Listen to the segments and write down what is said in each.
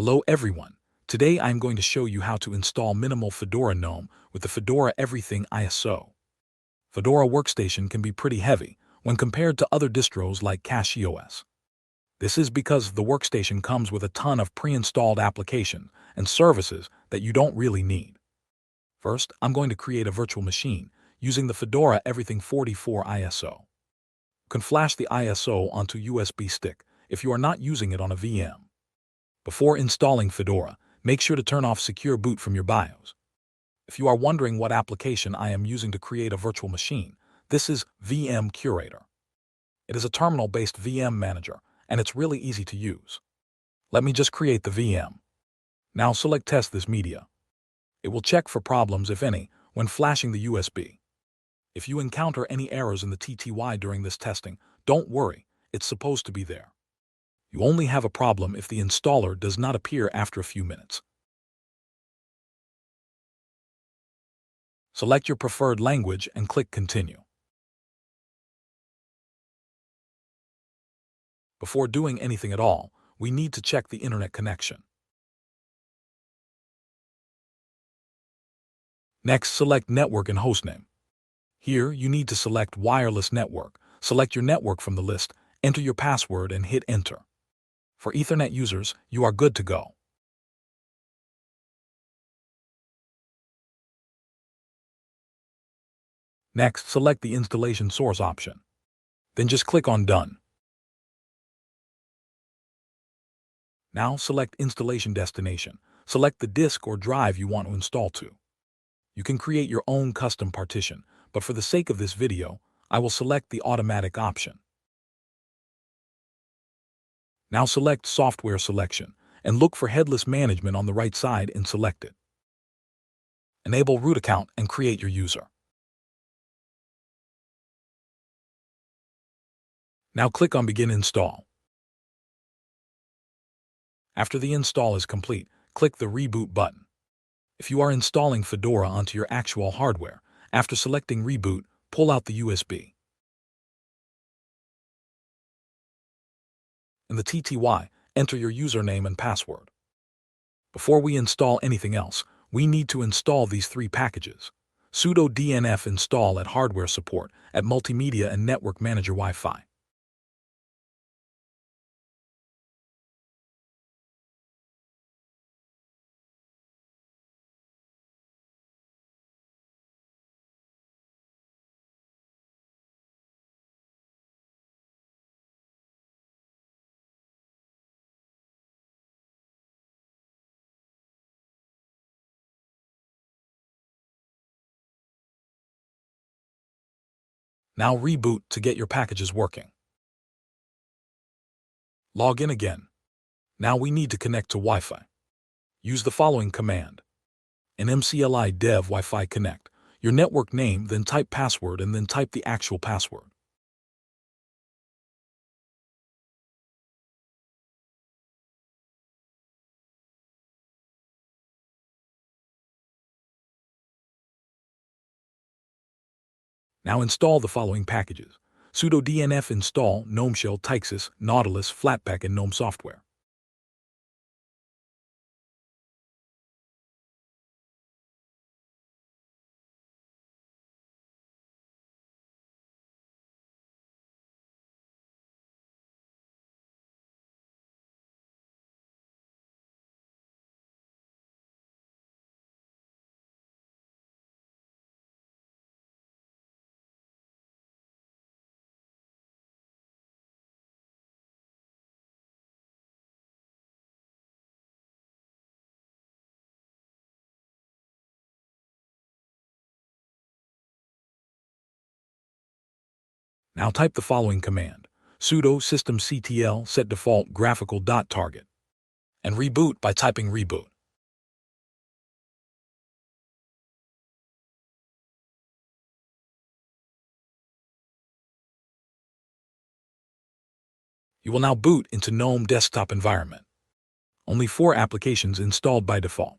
Hello everyone. Today I'm going to show you how to install minimal Fedora Gnome with the Fedora Everything ISO. Fedora Workstation can be pretty heavy when compared to other distros like CachyOS. This is because the Workstation comes with a ton of pre-installed applications and services that you don't really need. First, I'm going to create a virtual machine using the Fedora Everything 44 ISO. You can flash the ISO onto USB stick if you are not using it on a VM. Before installing Fedora, make sure to turn off Secure Boot from your BIOS. If you are wondering what application I am using to create a virtual machine, this is VM Curator. It is a terminal-based VM manager, and it's really easy to use. Let me just create the VM. Now select Test this media. It will check for problems, if any, when flashing the USB. If you encounter any errors in the TTY during this testing, don't worry, it's supposed to be there. You only have a problem if the installer does not appear after a few minutes. Select your preferred language and click Continue. Before doing anything at all, we need to check the internet connection. Next, select Network and Hostname. Here, you need to select Wireless Network. Select your network from the list, enter your password, and hit Enter. For Ethernet users, you are good to go. Next, select the Installation Source option. Then just click on Done. Now select Installation Destination. Select the disk or drive you want to install to. You can create your own custom partition, but for the sake of this video, I will select the automatic option. Now select Software Selection and look for Headless Management on the right side and select it. Enable root account and create your user. Now click on Begin Install. After the install is complete, click the Reboot button. If you are installing Fedora onto your actual hardware, after selecting Reboot, pull out the USB. In the TTY, enter your username and password. Before we install anything else, we need to install these three packages. Sudo DNF install at hardware support at multimedia and NetworkManager-wifi. Now reboot to get your packages working. Log in again. Now we need to connect to Wi-Fi. Use the following command. nmcli dev Wi-Fi connect. Your network name, then type password, and then type the actual password. Now install the following packages. Sudo DNF install Gnome Shell Tixis, Nautilus, Flatpak, and Gnome software. Now type the following command. Sudo systemctl set default graphical.target. And reboot by typing reboot. You will now boot into Gnome desktop environment. Only 4 applications installed by default.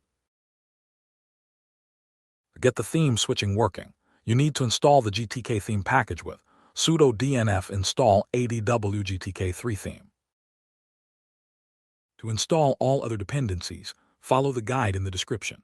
To get the theme switching working, you need to install the GTK theme package with sudo DNF install ADWGTK3 theme. To install all other dependencies, follow the guide in the description.